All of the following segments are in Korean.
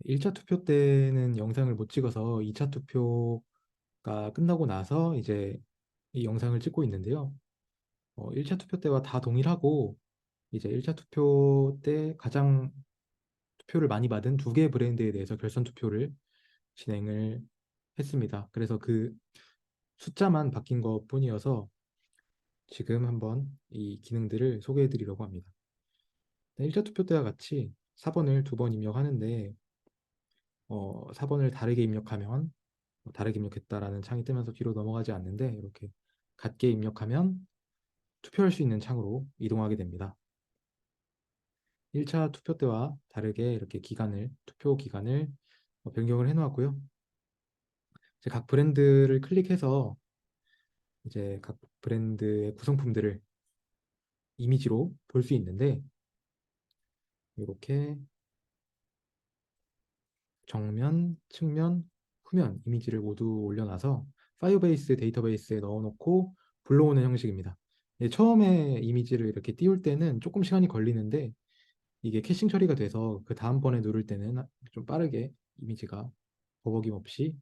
1차 투표 때는 영상을 못 찍어서 2차 투표가 끝나고 나서 이제 이 영상을 찍고 있는데요. 1차 투표 때와 다 동일하고 이제 1차 투표 때 가장 투표를 많이 받은 두 개의 브랜드에 대해서 결선 투표를 진행을 했습니다. 그래서 그 숫자만 바뀐 것 뿐이어서 지금 한번 이 기능들을 소개해 드리려고 합니다. 1차 투표 때와 같이 4번을 두 번 입력하는데 4번을 다르게 입력하면 다르게 입력했다라는 창이 뜨면서 뒤로 넘어가지 않는데 이렇게 같게 입력하면 투표할 수 있는 창으로 이동하게 됩니다. 1차 투표 때와 다르게 이렇게 투표 기간을 변경을 해 놓았고요. 이제 각 브랜드를 클릭해서 이제 각 브랜드의 구성품들을 이미지로 볼 수 있는데 이렇게 정면, 측면, 후면 이미지를 모두 올려놔서 파이어베이스 데이터베이스에 넣어놓고 불러오는 형식입니다. 처음에 이미지를 이렇게 띄울 때는 조금 시간이 걸리는데 이게 캐싱 처리가 돼서 그 다음번에 누를 때는 좀 빠르게 이미지가 버벅임 없이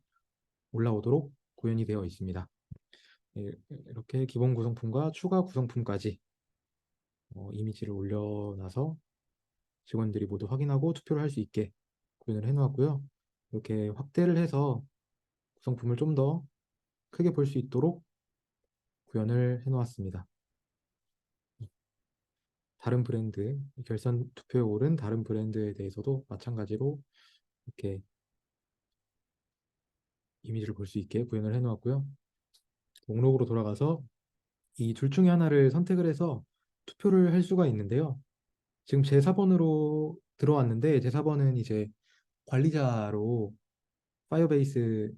올라오도록 구현이 되어 있습니다. 이렇게 기본 구성품과 추가 구성품까지 이미지를 올려놔서 직원들이 모두 확인하고 투표를 할 수 있게 구현을 해놓았고요. 이렇게 확대를 해서 구성품을 좀 더 크게 볼 수 있도록 구현을 해놓았습니다. 다른 브랜드, 결선 투표에 오른 다른 브랜드에 대해서도 마찬가지로 이렇게 이미지를 볼 수 있게 구현을 해놓았고요. 목록으로 돌아가서 이 둘 중에 하나를 선택을 해서 투표를 할 수가 있는데요. 지금 제4번으로 들어왔는데 제4번은 이제 관리자로 파이어베이스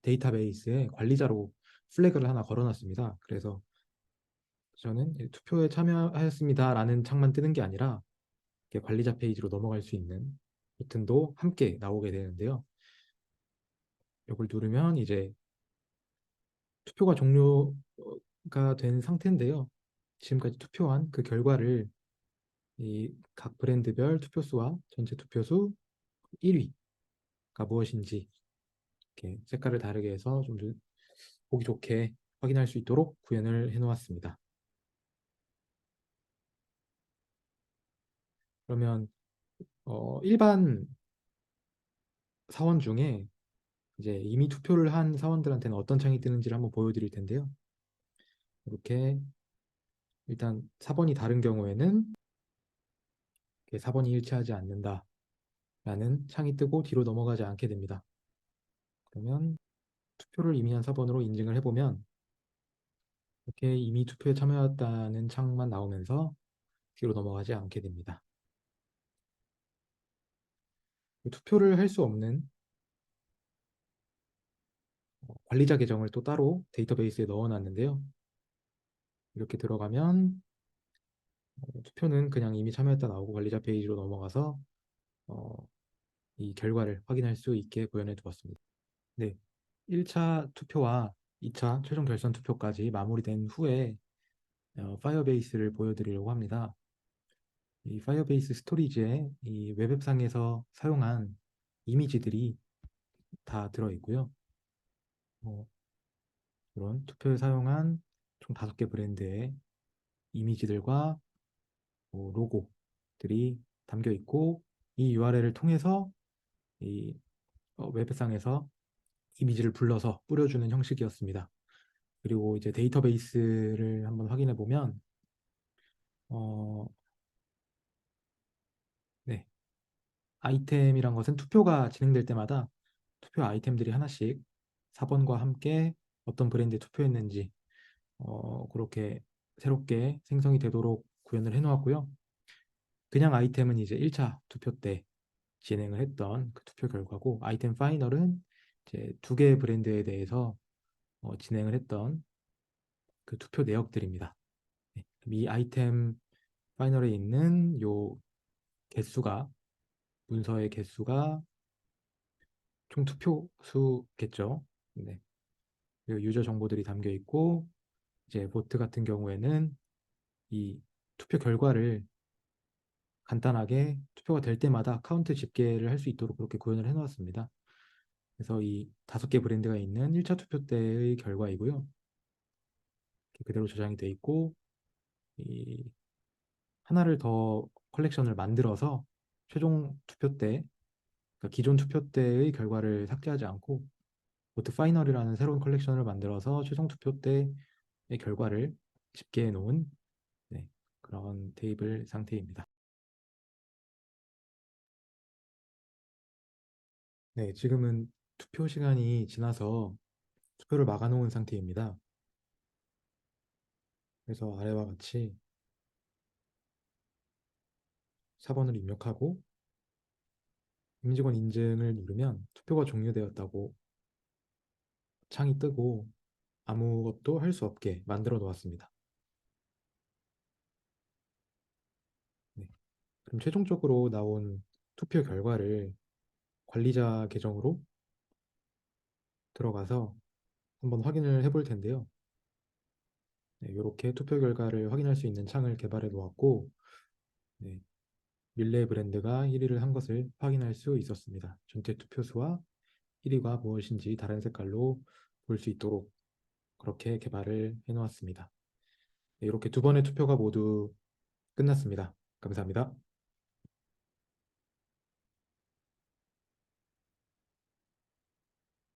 데이터베이스에 관리자로 플래그를 하나 걸어놨습니다. 그래서 저는 투표에 참여하였습니다라는 창만 뜨는 게 아니라 관리자 페이지로 넘어갈 수 있는 버튼도 함께 나오게 되는데요. 이걸 누르면 이제 투표가 종료가 된 상태인데요. 지금까지 투표한 그 결과를 이 각 브랜드별 투표수와 전체 투표수 1위가 무엇인지 이렇게 색깔을 다르게 해서 좀 보기 좋게 확인할 수 있도록 구현을 해 놓았습니다. 그러면 일반 사원 중에 이제 이미 투표를 한 사원들한테는 어떤 창이 뜨는지를 한번 보여드릴 텐데요. 이렇게 일단 4번이 다른 경우에는 4번이 일치하지 않는다라는 창이 뜨고 뒤로 넘어가지 않게 됩니다. 그러면 투표를 이미 한 4번으로 인증을 해보면 이렇게 이미 투표에 참여했다는 창만 나오면서 뒤로 넘어가지 않게 됩니다. 투표를 할 수 없는 관리자 계정을 또 따로 데이터베이스에 넣어놨는데요. 이렇게 들어가면 투표는 그냥 이미 참여했다 나오고 관리자 페이지로 넘어가서 어, 이 결과를 확인할 수 있게 구현해 두었습니다. 네, 1차 투표와 2차 최종 결선 투표까지 마무리된 후에 파이어베이스를 보여드리려고 합니다. 이 파이어베이스 스토리지에 이 웹앱상에서 사용한 이미지들이 다 들어있고요. 어, 이런 투표에 사용한 총 5개 브랜드의 이미지들과 로고들이 담겨 있고 이 URL을 통해서 이 웹상에서 이미지를 불러서 뿌려주는 형식이었습니다. 그리고 이제 데이터베이스를 한번 확인해 보면 어, 네, 아이템이란 것은 투표가 진행될 때마다 투표 아이템들이 하나씩 4번과 함께 어떤 브랜드에 투표했는지 그렇게 새롭게 생성이 되도록 구현을 해 놓았고요. 그냥 아이템은 이제 1차 투표 때 진행을 했던 그 투표 결과고 아이템 파이널은 이제 두 개의 브랜드에 대해서 진행을 했던 그 투표 내역들입니다. 네, 이 아이템 파이널에 있는 요 개수가 문서의 개수가 총 투표 수겠죠. 네. 그리고 유저 정보들이 담겨 있고 이제 보트 같은 경우에는 이 투표 결과를 간단하게 투표가 될 때마다 카운트 집계를 할 수 있도록 그렇게 구현을 해놓았습니다. 그래서 이 5개 브랜드가 있는 1차 투표 때의 결과이고요. 이렇게 그대로 저장이 돼 있고 이 하나를 더 컬렉션을 만들어서 최종 투표 때, 그러니까 기존 투표 때의 결과를 삭제하지 않고 보트 파이널이라는 새로운 컬렉션을 만들어서 최종 투표 때의 결과를 집계해 놓은 네, 그런 테이블 상태입니다. 네, 지금은 투표 시간이 지나서 투표를 막아놓은 상태입니다. 그래서 아래와 같이 4번을 입력하고 임직원 인증을 누르면 투표가 종료되었다고 창이 뜨고 아무것도 할 수 없게 만들어 놓았습니다. 네, 그럼 최종적으로 나온 투표 결과를 관리자 계정으로 들어가서 한번 확인을 해볼 텐데요. 네, 이렇게 투표 결과를 확인할 수 있는 창을 개발해 놓았고 네, 릴레이 브랜드가 1위를 한 것을 확인할 수 있었습니다. 전체 투표수와 1위가 무엇인지 다른 색깔로 볼 수 있도록 그렇게 개발을 해 놓았습니다. 네, 이렇게 두 번의 투표가 모두 끝났습니다. 감사합니다.